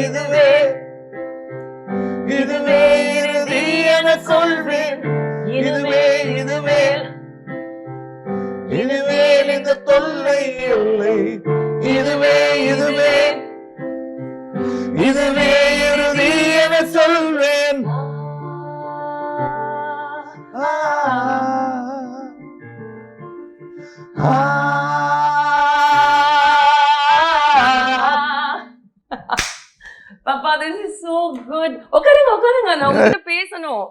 இதுவே இதுவே இறுதி என சொல்வேன். இதுவே இதுவே இனிமேல் இந்த தொல்லை இல்லை. இதுவே இதுவே இதுவே இறுதி என சொல்வேன். Papa, this is so good. உட்காருங்க நான் உங்ககிட்ட பேசணும்.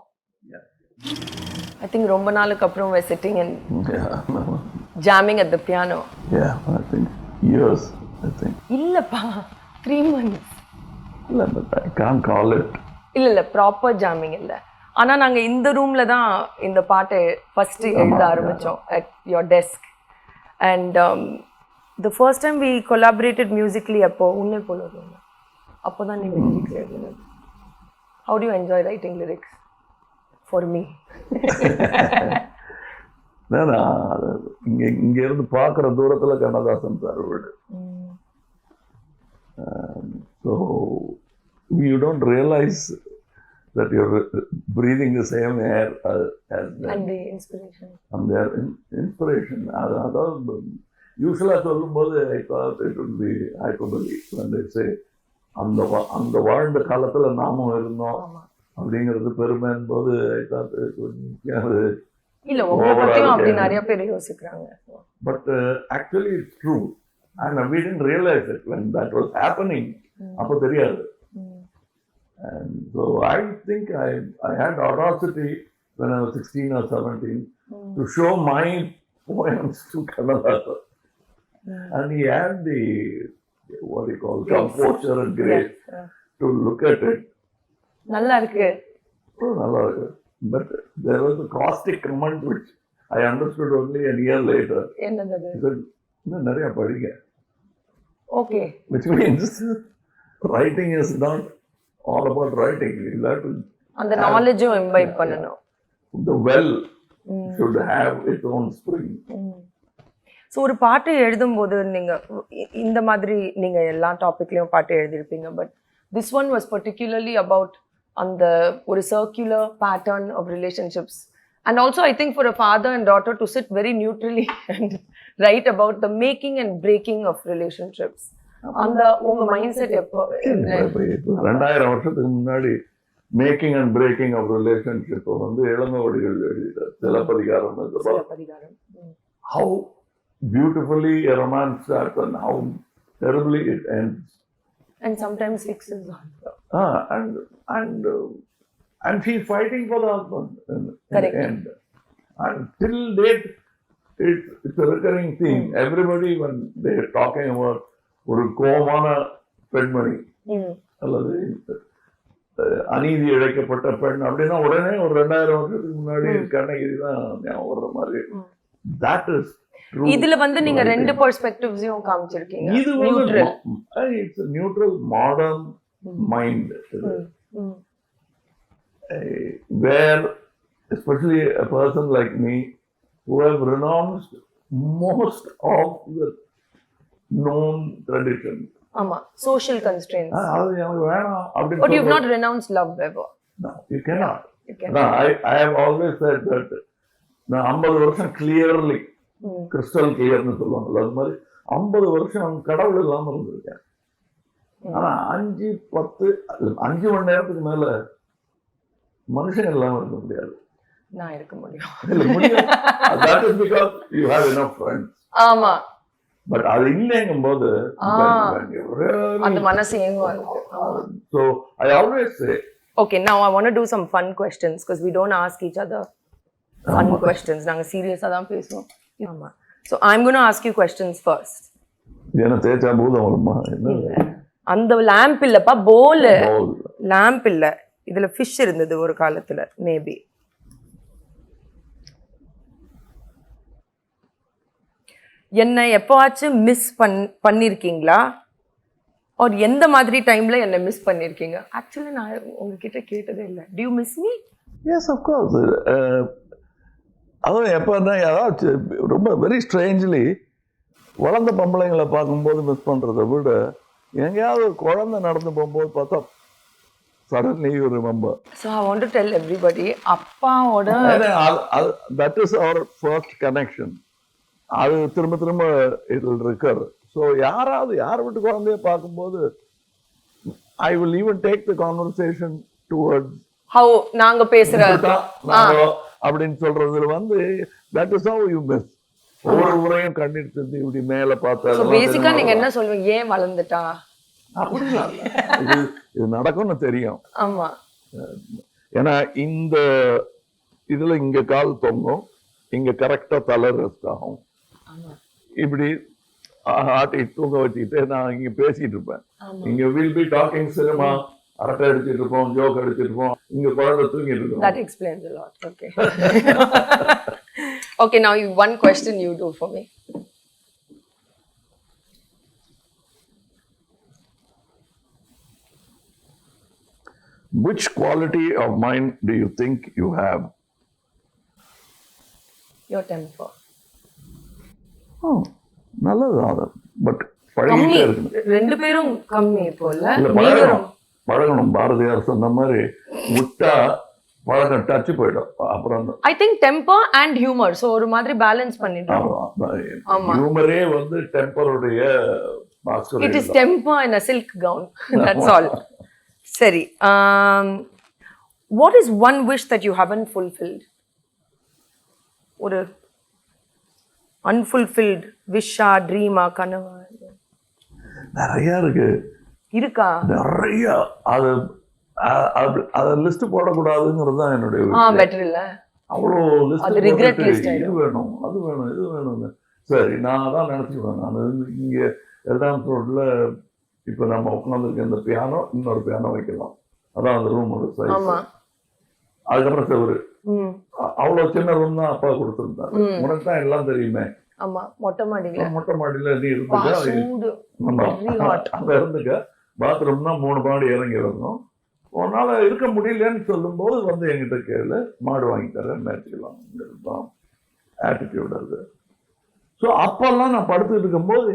I think ரொம்ப நாளுக்கு அப்புறம் we're sitting and jamming at the piano. Yeah, I think years, I think. இல்லப்பா 3 months. இல்ல, but I can't call it. இல்ல ப்ராப்பர் ஜாமிங் இல்ல. ஆனா நாங்க இந்த ரூம்ல தான் இந்த பாட்டை ஃபர்ஸ்ட் எழுத ஆரம்பிச்சோம் at your desk. And the first time we collaborated musically அப்போ உன்னை போல அப்போதான் நீங்க lyrics எழுதுனீங்க. How do you enjoy writing lyrics for me? இங்க இருந்து பாக்குற தூரத்துல கண்ணதாசன் சார் வீடு. So you don't realize that you're breathing the same air as them. And the inspiration. And their inspiration. அதாவது யூஸ்வலா சொல்லும்போது I thought it would be hyperbole when they say அந்த வாழ்ந்த காலத்துல நாமும் இருந்தோம் அப்படிங்கிறது பெருமை என்பது I thought it would இல்ல உங்களை பத்தியும் அப்படி நிறைய பேர் யோசிக்கிறாங்க. But actually it's true. And we didn't realize it when that was happening. அப்போ தெரியாது. And so I think I had audacity when I was 16 or 17 to show my poems to Kannadasan. And he had the, what do you call, composure and grace to look at it. நல்லா இருக்கு. நல்லா இருக்கு. But there was a caustic comment which I understood only a year later. என்னது? He said, இன்னும் நிறைய படிங்க. Okay. Which means writing is not all about writing. You have to அந்த நாலேஜும் imbibe பண்ணணும். The well should have its own spring. So ஒரு பாட்டு எழுதும்போது நீங்க இந்த மாதிரி நீங்க எல்லா டாபிக்லயும் பாட்டு எழுதிருப்பீங்க. But this one was particularly about அந்த ஒரு circular pattern of relationships. And also I think for a father and daughter to sit very neutrally and write about the making and breaking of relationships. அந்த உங்க mind set எப்போ 2000 வருஷத்துக்கு முன்னாடி making and breaking of relationship வந்து Ilangovadigal எழுதிட்டார். Silappatikaram. How beautifully a romance starts and how terribly it ends. And sometimes fixes on. And she's fighting for the husband in the end. And till date, it's a recurring theme. Everybody, when they're talking about ஒரு கோமான பெண்மணி அல்லது அநீதி இழைக்கப்பட்ட பெண் அப்படின்னா உடனே ஒரு 2000 வருஷத்துக்கு முன்னாடி கண்ணகிரி தான் ஞாபகம் வர்ற மாதிரி. That is true. இதுல வந்து நீங்க ரெண்டு பெர்ஸ்பெக்டிவ்ஸையும் காமிச்சிருக்கீங்க. இது வந்து it's a neutral modern mind. Where especially a person like me who have renounced most of the known tradition. Ama social constraints. அது எனக்கு வேணாம் அப்படி. But you've not renounced love ever. No, you cannot. No, I have always said that நான் 50 வருஷம் clearly crystal clearனு சொல்லுவாங்கல்ல, அது மாதிரி 50 வருஷம் கடவுள் இல்லாம இருந்திருக்கேன். ஆனா 5 மணி நேரத்துக்கு மேல மனுஷன் இல்லாம இருக்க முடியாது. நான் இருக்க முடியும். இல்ல முடியும். That is because you have enough friends. ஆமா. But அது இல்லைங்கும்போது அந்த மனசு ஏங்குவாங்க. So I always say. Okay, now I want to do some fun questions because we don't ask each other fun questions. நாங்க சீரியஸா தான் பேசுவோம். ஆமா. So I'm going to ask you questions first. என்ன தேச்சா பூதம் வருமா? அந்த லாம்ப் இல்லப்பா, போல். லாம்ப் இல்ல, இதுல ஃபிஷ் இருந்தது ஒரு காலத்துல மேபி. என்ன எப்பவாச்சும் மிஸ் பண்ணிருக்கீங்களா? ஒரு எந்த மாதிரி டைம்ல என்ன மிஸ் பண்ணிருக்கீங்க? ஆக்சுவலி நான் உங்ககிட்ட கேட்டதே இல்லை. Do you miss me? Yes, of course. அதுவும் எப்போன்னா ஏதாவது ரொம்ப வெரி ஸ்ட்ரேஞ்ச்லி வளர்ந்த பொம்பளைங்களை பார்க்கும்போது மிஸ் பண்ணுறதை விட எங்கேயாவது ஒரு குழந்தை நடந்து போகும்போது பார்த்தா suddenly you remember. So I want to tell everybody, அப்பாவோட That is our first connection. அது திரும்ப திரும்ப it will recur. So யாராவது யார் வீட்டு குழந்தைய பார்க்கும்போது I will even take the conversation towards how நாங்க பேசுறது அப்படின்னு சொல்றதுல வந்து that is how you miss. ஒவ்வொரு முறையும் கண்ணீர் சிந்தி இப்படி மேல பார்த்தா So basically நீங்க என்ன சொல்வீங்க, ஏன் வளர்ந்துட்டா அப்படிலாம் இது நடக்கும்னு தெரியும். ஆமா, ஏன்னா இந்த இதுல இங்க கால் தொங்கும், இங்க கரெக்டா தலை ரெஸ்ட் ஆகும். இப்படி ஆட்டி தூங்க வச்சுக்கிட்டு நான் இங்க பேசிட்டு இருப்பேன். இங்க வில் பி டாக்கிங் சினிமா, அரட்டை அடிச்சிட்டு இருப்போம், ஜோக் அடிச்சிட்டு இருப்போம், இங்க குழந்தை தூங்கிட்டு இருக்கோம். That explains a lot. Okay. Okay, now one question you do for me. Which quality of mind do you think you have? Your temper. நல்லது. பட் கம்மி, பழகிட்டே இருக்கணும். ரெண்டு பேரும் கம்மி போல. பழகணும். பாரதியார் சொன்ன மாதிரி விட்டா பழகம் டச் போயிடும். அப்புறம் I think temper and humor, so ஒரு மாதிரி பேலன்ஸ் பண்ணிட்டோம். ஹியூமரே வந்து டெம்பருடைய master. It is temper in a silk gown. That's all. சரி, what is one wish that you haven't fulfilled? ஒரு unfulfilled விஷா, ட்ரீமா, கனவா? நிறைய இருக்கு. இருக்கா? நிறைய. அது லிஸ்ட் போடக்கூடாதுங்கிறது தான் என்னுடைய பெட்டர் இல்ல. அவ்வளோ லிஸ்ட் இது வேணும், அது வேணும், இது வேணும்னு. சரி, நான் தான் நினைச்சுக்குவேன். நான் இங்க எல்டாம் ரோட்ல இப்ப நம்ம உட்காந்துருக்க இந்த பியானோ, இன்னொரு பியானோ வைக்கலாம். அதான் அந்த ரூமோட சைஸ். அதுக்கப்புறம் செவரு அவ்வளவு சின்ன ரூம் தான் அப்பா கொடுத்துருந்தாரு. உனக்கு தான் எல்லாம் தெரியுமே. ஆமா, மொட்டை மாடியில நீ இருந்துக்க, அங்க இருந்துக்க. பாத்ரூம்னா 3 மாடி இறங்கி வரணும். உன்னால இருக்க முடியலன்னு சொல்லும் போது வந்து என்கிட்ட கேளு, மாடு வாங்கி தரேன், மேய்ச்சிக்கலாம். ஆட்டிடியூட் அது. ஸோ அப்பெல்லாம் நான் படுத்துட்டு இருக்கும்போது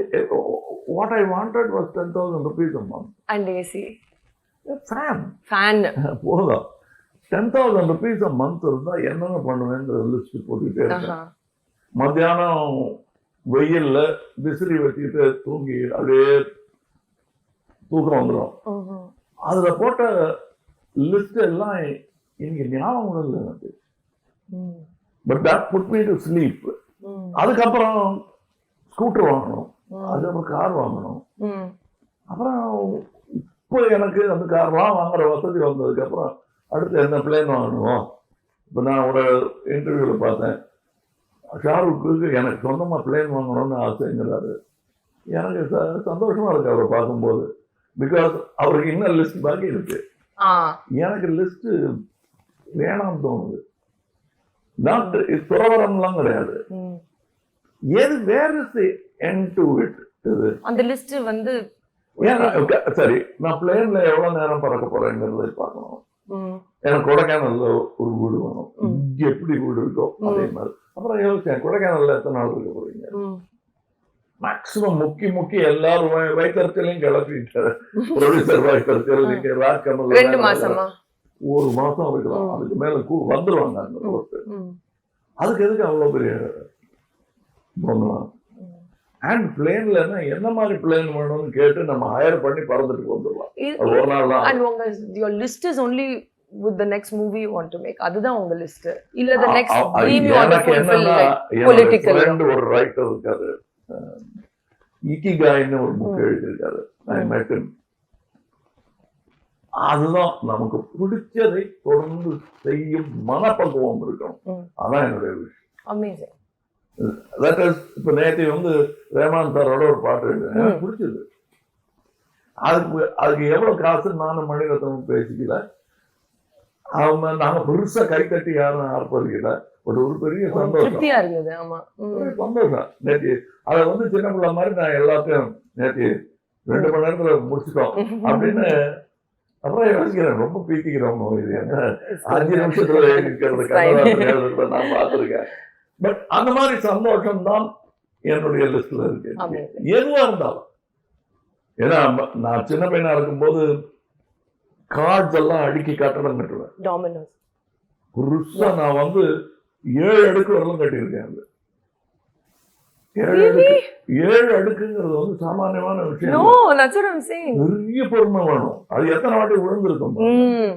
what I wanted was 10,000 rupees a month. And AC. Fan. போதும். 10,000 rupees a month இருந்தா என்னென்ன பண்ணுவேன்ற லிஸ்ட் போட்டுக்கிட்டே இருக்கேன். மத்தியானம் வெயில்ல விசிறி வச்சுக்கிட்டு தூங்கி அப்படியே தூக்கம் வந்துடும். அதுல போட்ட லிஸ்ட் எல்லாம் இன்னைக்கு ஞாபகம் இல்லை எனக்கு. But that put me to sleep. அதுக்கப்புறம் ஸ்கூட்டர் வாங்கணும், அதுக்கப்புறம் கார் வாங்கணும். அப்புறம் இப்போ எனக்கு அந்த கார்லாம் வாங்குற வசதி வந்ததுக்கு அப்புறம் அடுத்து என்ன பிளேன் வாங்கணும். இப்போ நான் ஒரு இன்டர்வியூல பார்த்தேன், ஷாருக்கு எனக்கு சொந்தமாக பிளேன் வாங்கணும்னு ஆசைங்கிறாரு. எனக்கு சந்தோஷமா இருக்கு அவரை பார்க்கும்போது. பிகாஸ் அவருக்கு இன்னும் லிஸ்ட் பாக்கி இருக்கு. எனக்கு லிஸ்ட் வேணாம்னு தோணுது. நாட் துறவரம்லாம் கிடையாது. எது வேற எண்ட் டு இட். இது அந்த லிஸ்ட் வந்து சரி, நான் பிளேன்ல எவ்வளவு நேரம் பறக்க போறேங்கிறத பார்க்கணும். எனக்கு கொடைக்கானல்ல ஒரு வீடு வேணும். இங்க எப்படி வீடு இருக்கோ அதே மாதிரி. அப்புறம் யோசிச்சேன், கொடைக்கானல்ல எத்தனை நாள் இருக்க போறீங்க? மேக்சிமம் முக்கி எல்லாரும் வைத்தறிச்சலையும் கிளப்பிட்டாரு. ப்ரொடியூசர் வைத்தறிச்சல், நீங்க ராஜ்கமல் 2 மாசமா 1 மாசம் இருக்கலாம். அதுக்கு மேல வந்துருவாங்க அந்த ரோட்டு. அதுக்கு எதுக்கு அவ்வளவு பெரிய பண்ணலாம்? அண்ட் பிளேன்ல என்ன மாதிரி பிளேன் வேணும்னு கேட்டு நம்ம ஹையர் பண்ணி பறந்துட்டு வந்துடலாம் ஒரு நாள் தான். அண்ட் உங்க your list is only with the next movie you want to make. அதுதான் உங்க லிஸ்ட் இல்ல the next dream you want to fulfill, like political. ஒரு ரைட்டர் இருக்காரு, இக்கிகாய்னு ஒரு புக் எழுதியிருக்காரு. I met him. அதுதான் நமக்கு பிடிச்சதை தொடர்ந்து செய்யும் மனப்பக்குவம் இருக்கணும். அதான் என்னுடைய விஷயம். அமேசிங். That is. இப்போ நேற்று வந்து ரேமான் சாரோட ஒரு பாட்டு எனக்கு பிடிச்சது. அதுக்கு எவ்வளவு காசு நானும் மணிரத்னம் பேசிக்கல. அவங்க நாங்க பெருசா கை தட்டி யாரும் ஆர்ப்பரிக்கல. ஒரு பெரிய சந்தோஷம். சந்தோஷம். நேற்று அதை வந்து சின்ன பிள்ளை மாதிரி நான் எல்லாத்தையும் நேற்று 2 மணி நேரத்துல முடிச்சுட்டோம் அப்படின்னு. அப்புறம் யோசிக்கிறேன், ரொம்ப பீத்திக்கிறோம். இது என்ன 5 நிமிஷத்துல இருக்கிறது நான் பார்த்துருக்கேன். பட் அந்த மாதிரி சந்தோஷம் தான் என்னுடைய லிஸ்ட்ல இருக்கு. எதுவா இருந்தாலும் ஏன்னா நான் சின்ன பையனா இருக்கும்போது கார்ட்ஸ் எல்லாம் அடுக்கி கட்டடம் கட்டுவேன். டாமினோஸ். புதுசா நான் வந்து 7 அடுக்கு வரலாம் கட்டியிருக்கேன். அது 7 Really? அடுக்கு 7 அடுக்குங்கிறது வந்து சாமானியமான விஷயம் No, இல்ல. that's what I'm saying. பெரிய பொறுமை வேணும். அது எத்தனை வாட்டி விழுந்திருக்கும் பாருங்க. Mm.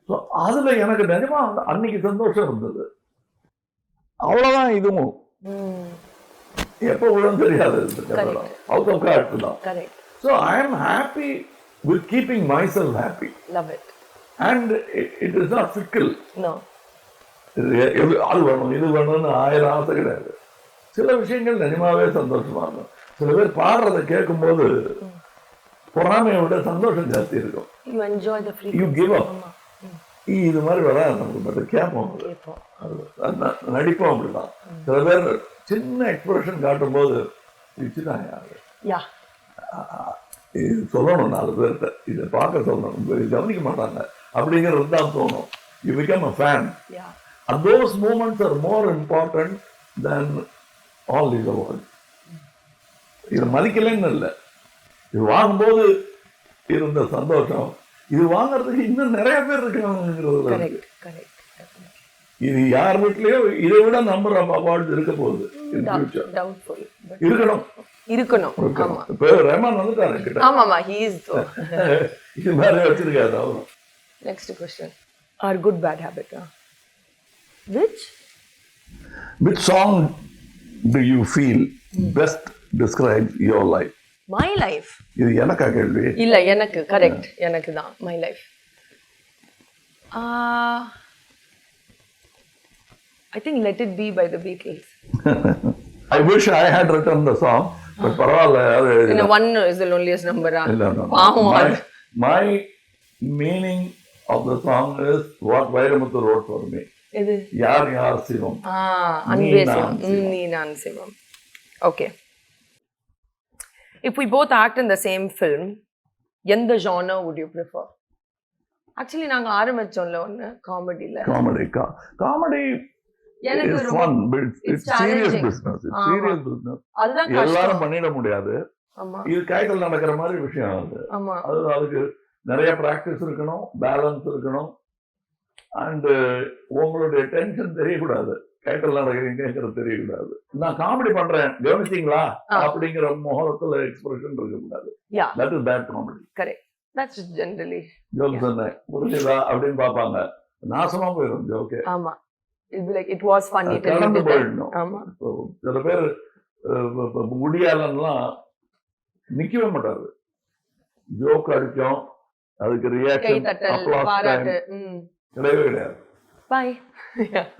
So, அதுல எனக்கு நிஜமா அன்னைக்கு சந்தோஷம் இருந்தது. அவ்வளவுதான் இதுவும். Mm. எப்போ விழும் தெரியாது. Correct. அவுட் ஆஃப் கார்ட் தான். Correct. So I am happy with keeping myself happy. Love it. And it is not fickle. No. அது வேணும் இது வேணும்னு 1000 ஆசை கிடையாது. சில விஷயங்கள் நிஜமாவே சந்தோஷமா இருக்கும். சில பேர் பாடுறதை கேட்கும்போது பொறாமையை விட சந்தோஷம் ஜாஸ்தி இருக்கும். You enjoy the freedom. You give up. ஆமா. இது மாதிரி வராது நமக்கு. பட் கேட்போம். கேட்போம். நடிப்போம் அப்படிதான். சில பேர் சின்ன எக்ஸ்பிரஷன் காட்டும் போது வச்சுதான் யாரு Yeah. இது சொல்லணும் 4 பேர்கிட்ட இதை பார்க்க சொல்லணும் கவனிக்க மாட்டாங்க அப்படிங்கிறது தான் தோணும். You become a fan. Yeah. And those moments are more important than all these awards. இது மதிக்கலைன்னு இல்லை, இது வாங்கும்போது இருந்த சந்தோஷம் இது வாங்குறதுக்கு இன்னும் நிறைய பேர் இருக்காங்கிறது. Correct. Correct. இது யார் வீட்லயும் இதை விட நம்பர் ஆஃப் அவார்ட்ஸ் இருக்க போகுது. Doubtful. இருக்கணும். இருக்கணும். ஆமா. இப்போ ரஹ்மான் வந்துட்டாரு கிட்ட. ஆமாமா, he is. இது மாதிரி வச்சிருக்காரு அவரும். Next question. Our good bad habit. Which song do you feel best describes your life? My life. இது எனக்கா கேள்வி? இல்ல எனக்கு கரெக்ட் எனக்கு தான் my life. I think Let It Be by the Beatles. I wish I had written the song, but பரவாயில்ல அது in one is the loneliest number. My meaning of the song is what Vairamuthu wrote for me. இது யார் யார் சிவம். அன்பே சிவம். நீ நான் சிவம். Okay. If we both act in the same film, எந்த genre would you prefer? Actually நாங்க ஆரம்பிச்சோம்ல ஒன்னு காமெடில. Comedy எனக்கு is fun, but it's serious business. It's serious business. அதுதான் கஷ்டம். எல்லாரும் பண்ணிட முடியாது. ஆமா. இது கைகள் நடக்கிற மாதிரி விஷயம் அது. ஆமா. அதுக்கு நிறைய பிராக்டிஸ் இருக்கணும், பேலன்ஸ் இருக்கணும். அண்ட் உங்களுடைய டென்ஷன் தெரியக்கூடாது. கைகள் நடக்கிறீங்கிறது தெரியக்கூடாது. நான் காமெடி பண்றேன் கவனிச்சீங்களா அப்படிங்கிற முகத்துல எக்ஸ்பிரஷன் இருக்கக்கூடாது. That is bad comedy. Correct. That's generally. Joke சொன்னேன் புரிஞ்சுதா அப்படின்னு பார்ப்பாங்க, நாசமா போயிடும் ஜோக்கே. ஆமா. It be like it was funny. கடந்து போயிடணும். ஆமா. சில பேர் முடியாலன்னுலாம் நிக்கவே மாட்டாரு. ஜோக் அடிக்கும், அதுக்கு ரியாக்ஷன் கிடையவே கிடையாது. Bye.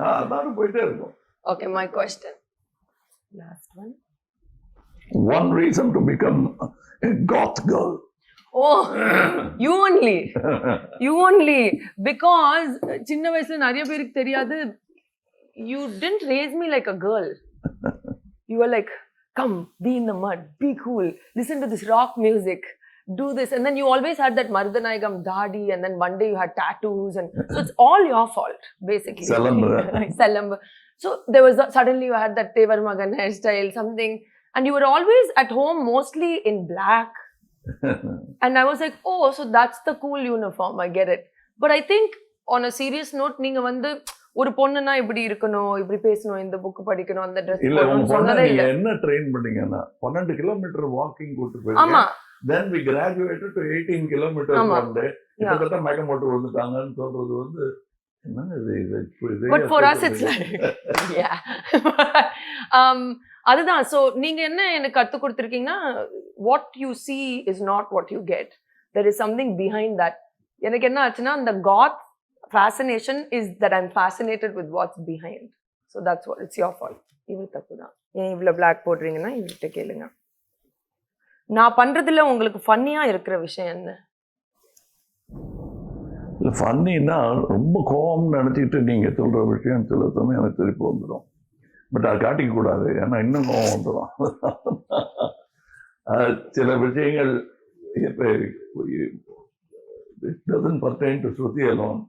அதான் போயிட்டே இருக்கும். Okay, my question. Last one. One reason to become a goth girl. Oh, you only. You only. Because சின்ன வயசுல நிறைய பேருக்கு தெரியாது. You didn't raise me like a girl. You were like, come, be in the mud, be cool, listen to this rock music, do this. And then you always had that Mardanayagam dadi, and then one day you had tattoos. And so it's all your fault, basically. Salambu. So there was suddenly you had that Tevar Magan hairstyle, something. And you were always at home mostly in black. And I was like, oh, so that's the cool uniform. I get it. But I think on a serious note, நீங்க வந்து ஒரு பொண்ணுனா இப்படி இருக்கணும், இப்படி பேசணும், இந்த book படிக்கணும், அந்த Dress போடணும் சொன்னதே இல்ல. என்ன ட்ரெயின் பண்ணீங்கன்னா 12 கிலோமீட்டர் வாக்கிங் கூட்டி போயிருக்கேன். ஆமா. Then we graduated to 18 kilometers one day. கிட்டத்தட்ட மயக்கம் போட்டு விழுந்துட்டாங்கன்னு சொல்றது வந்து என்னங்க இது. But for us it's like yeah. அதுதான். So நீங்க என்ன எனக்கு கத்து கொடுத்திருக்கீங்கன்னா, what you see is not what you get. There is something behind that. எனக்கு என்ன ஆச்சுன்னா, அந்த goth fascination is that I'm fascinated with what's behind. So that's what, it's your fault. இவரு தப்பு தான். ஏன் இவ்வளவு black போடுறீங்கன்னா இவர்கிட்ட கேளுங்க. நான் பண்றதுல உங்களுக்கு ஃபன்னியா இருக்கிற விஷயம் என்ன? ஃபன்னின்னா ரொம்ப கோவம் நினைச்சிட்டு நீங்க சொல்ற விஷயம் சில சமயம் எனக்கு திருப்பி வந்துடும். பட் அதை காட்டிக்க கூடாது, ஏன்னா இன்னும் கோவம் வந்துடும். சில விஷயங்கள் it doesn't pertain to Shruti alone.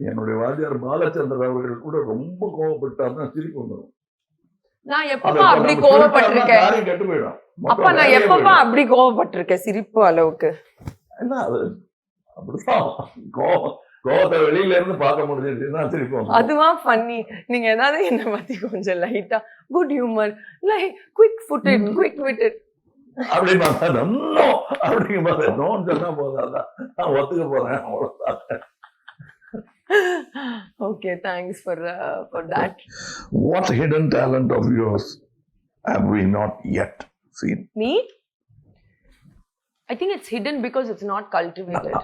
என்னுடைய வாத்தியார் பாலச்சந்திரன் அவர்கள் கூட ரொம்ப கோவப்பட்டாருன்னா சிரிப்பு வந்துடும். நான் எப்பப்பா அப்படி கோவப்பட்டிருக்கேன்? காரியம் கெட்டு போயிடும். அப்பா நான் எப்பப்பா அப்படி கோவப்பட்டிருக்கேன் சிரிப்பு அளவுக்கு? என்ன அது அப்படிதான் கோவத்தை வெளியில இருந்து பார்க்க முடிஞ்சிருச்சுன்னா சிரிப்போம். அதுவா ஃபன்னி. நீங்க ஏதாவது என்ன பத்தி கொஞ்சம் லைட்டா good humour like quick footed quick witted அப்படின்னு பார்த்தா நோ அப்படிங்க பார்த்தா நோன்னு சொன்னா போதாதான் நான் ஒத்துக்க போறேன் அவ்வளவுதான். Okay, thanks for that. What hidden talent of yours have we not yet seen? Me? I think it's hidden because it's not cultivated.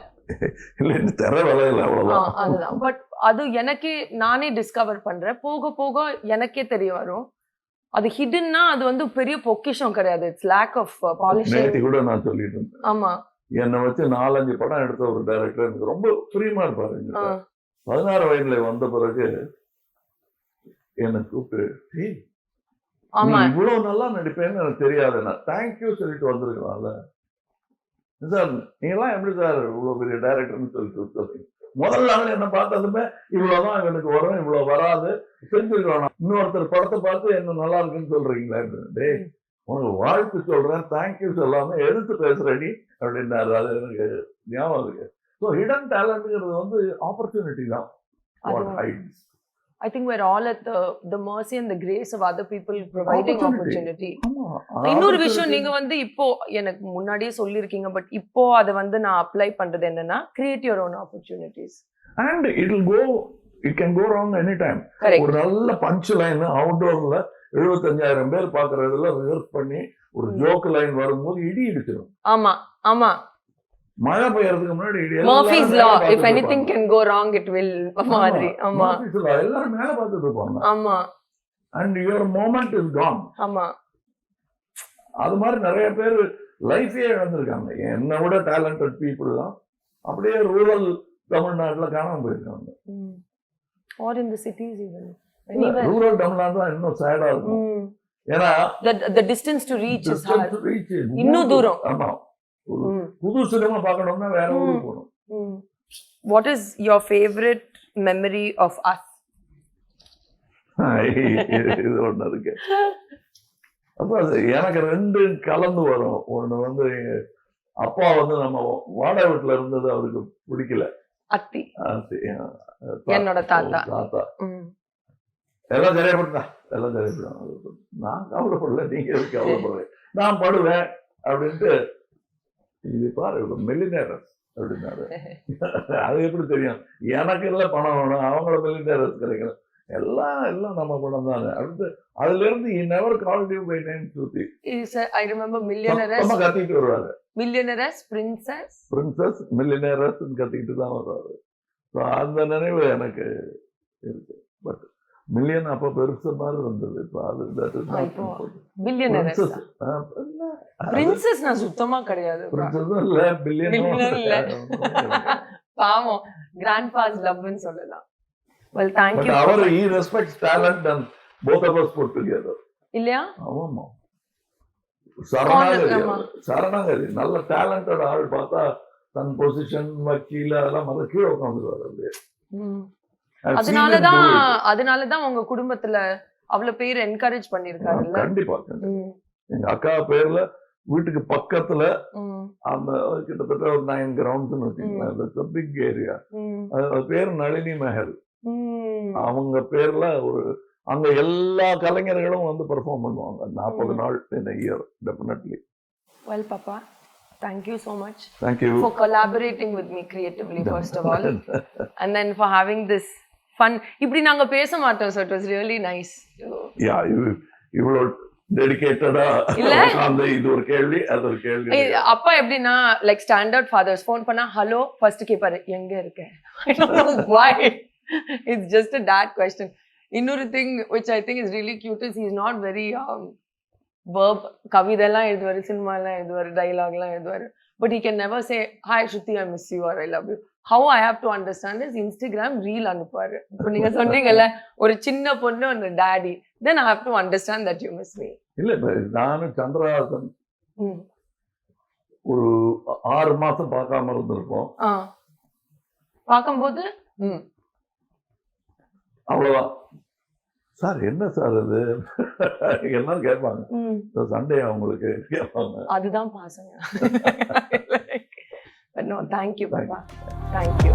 இல்ல தெர வலையில அவ்வளவுதான். அதுதான். பட் அது எனக்கே நானே டிஸ்கவர் பண்றேன். போக போக எனக்கே தெரிய வரும். அது ஹிடன்னா அது வந்து பெரிய பொக்கிஷம் கிடையாது. It's lack of polishing. நேத்து கூட நான் சொல்லிட்டு இருந்தேன். ஆமா. என்னை வச்சு 4-5 படம் எடுத்த ஒரு டைரக்டர் எனக்கு ரொம்ப பிரியமா இருப்பாரு. 16 வயதுல வந்த பிறகு என்னை கூப்பிட்டு இவ்வளவு நல்லா நடிப்பேன்னு எனக்கு தெரியாது. நான் தேங்க்யூ சொல்லிட்டு வந்திருக்கலாம்ல சார். நீங்கெல்லாம் எப்படி சார் இவ்வளவு பெரிய டைரக்டர்னு சொல்லிட்டு முதல் நாள் என்ன பார்த்ததுமே இவ்வளவுதான் இவனுக்கு வரும் இவ்வளவு வராது செஞ்சிருக்கணும். இன்னொருத்தர் படத்தை பார்த்து என்ன நல்லா இருக்குன்னு சொல்றீங்களா? டே உனக்கு வாழ்த்து சொல்றேன் தேங்க்யூ சொல்லாம எதிர்த்து பேசுறடி அப்படின்னாரு. அது எனக்கு ஞாபகம் இருக்கு. ஸோ ஹிடன் டேலண்ட்ங்கிறது வந்து ஆப்பர்ச்சுனிட்டி தான். I think we're all at the mercy and the grace of other people providing opportunity. இன்னொரு விஷயம் நீங்க வந்து இப்போ எனக்கு முன்னாடியே சொல்லிருக்கீங்க பட் இப்போ அதை வந்து நான் அப்ளை பண்றது என்னன்னா create your own opportunities and it can go wrong anytime. ஒரு நல்ல பஞ்ச் லைன் அவுட்டோர்ல 75,000 பேர் பாக்குறதுல ரிஹர்ஸ் பண்ணி ஒரு ஜோக் லைன் வரும்போது இடி இடிச்சிடும். ஆமா ஆமா. மழை பெய்யறதுக்கு முன்னாடி Murphy's law, if anything can go wrong it will மாதிரி. ஆமா. Murphy's law எல்லாரும் மேல பார்த்துட்டு இருப்பாங்க. ஆமா. and your moment is gone. ஆமா. அது மாதிரி நிறைய பேர் லைஃபே இழந்திருக்காங்க. என்னை விட டேலண்டட் பீப்புள் தான் அப்படியே ரூரல் தமிழ்நாட்டுல காணாம போயிருக்காங்க. or in the cities even. Rural Tamil Nadu தான் இன்னும் சேடா இருக்கும். ஏன்னா the distance to reach is hard. இன்னும் தூரம். ஆமா. புது சினிமா பார்க்கணும்னா வேற ஊருக்கு போகணும். What is your favorite memory of us? இது ஒண்ணு இருக்கு. அப்ப எனக்கு 2 கலந்து வரும். ஒண்ணு வந்து அப்பா வந்து நம்ம வாடகை வீட்டுல இருந்தது அவருக்கு பிடிக்கல. அத்தி என்னோட தாத்தா எல்லாம் தெரியப்படுத்தா எல்லாம் தெரியப்படும். நான் கவலைப்படல, நீங்க எதுக்கு கவலைப்படுறேன், நான் படுவேன் அப்படின்ட்டு. இது பாரு மில்லியனர்ஸ் அப்படின்னாரு. அது எப்படி தெரியும்? எனக்கு இல்ல பணம் வேணும், அவங்கள மில்லியனர்ஸ் கிடைக்கணும். எல்லாம் நம்ம பணம் தானே. அடுத்து அதுல இருந்து he never called you by name Shruti. I remember millionaires. நம்ம கத்திட்டு வருவாரு. millionaires, princess millionaires கத்திட்டு தான் வருவாரு. அந்த நினைவு எனக்கு இருக்கு. பட் மில்லியன் அப்ப பெருசு மாதிரி இருந்தது. இப்ப அது பிரின்சஸ் நான் சுத்தமா கிடையாது. பாவம் கிராண்ட்பாஸ் லவ்னு சொல்லலாம். well thank you. but he respects talent and both of us put together. இல்லையா? ஆமா. சரணாகதி நல்ல டேலண்டட் ஆள் பார்த்தா தன் பொசிஷன் வக்கீல அதெல்லாம் மத கீழே உட்காந்துருவாரு அப்படியே. அதனாலதான் உங்க குடும்பத்துல அவ்வளவு பேர் என்கரேஜ் பண்ணிருக்காருல்ல. கண்டிப்பா. எங்க அக்கா பேர்ல வீட்டுக்கு பக்கத்துல அந்த கிட்டத்தட்ட ஒரு 9 கிரவுண்ட்ஸ் வச்சுக்கோங்களேன். Big area. அது பேர் நளினி மெஹல். அவங்க பேர்ல ஒரு அங்க எல்லா கலைஞர்களும் வந்து பெர்ஃபார்ம் பண்ணுவாங்க 40 நாள் in a year definitely. well papa, thank you so much. Thank you for collaborating with me creatively first of all and then for having this fun. இப்படி நாங்க பேச மாட்டோம், so it was really nice. yeah, இவ்வளோ டெடிகேட்டடா அந்த இது ஒரு கேள்வி அது ஒரு கேள்வி. அப்பா எப்படின்னா லைக் ஸ்டாண்டர்ட் ஃபாதர்ஸ் ஃபோன் பண்ணா ஹலோ ஃபர்ஸ்ட் கேட்பாரு எங்க இருக்க. I don't know why. It's just a dad question. இன்னொரு thing which I think is really cute is he's not very verb. கவிதைலாம் எழுதுவாரு, சினிமாலாம் எழுதுவாரு, டைலாக்லாம் எழுதுவாரு. But he can never say hi Shruti, I miss you or I love you. How I have to understand is Instagram reel அனுப்புவாரு. இப்போ நீங்க சொன்னீங்கல்ல ஒரு சின்ன பொண்ணு ஒரு daddy, then I have to understand that you miss me. இல்ல நானும் சந்திரஹாசன் ஒரு 6 மாசம் பார்க்காம இருந்திருப்போம். பார்க்கும்போது அவ்வளவுதான். சார் என்ன சார் அது எல்லாரும் கேட்பாங்க சண்டே அவங்களுக்கு கேட்பாங்க. அதுதான் பாசங்க. நோ, தேங்க்யூ பாப்பா, தேங்க்யூ.